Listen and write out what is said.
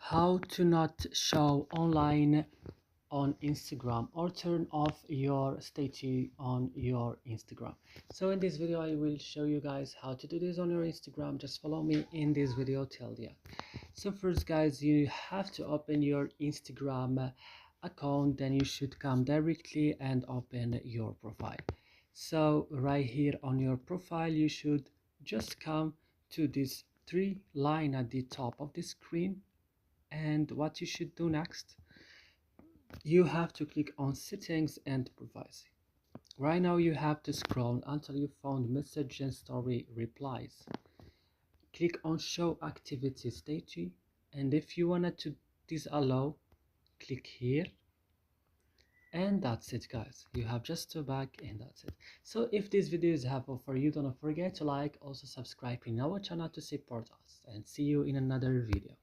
How to not show online on Instagram or turn off your statue on your Instagram. So in this video I will show you guys how to do this on your Instagram. Just follow me in this video till the end. So first guys, you have to open your Instagram account, then you should come directly and open your profile. So right here on your profile you should just come to this three line at the top of the screen. And what you should do next, you have to click on settings and privacy. Right now you have to scroll until you found message and story replies. Click on show activity statue, and if you wanted to disallow, click here. And that's it guys, you have just to back, and that's it. So if this video is helpful for you, don't forget to like, also subscribe in our channel to support us, and see you in another video.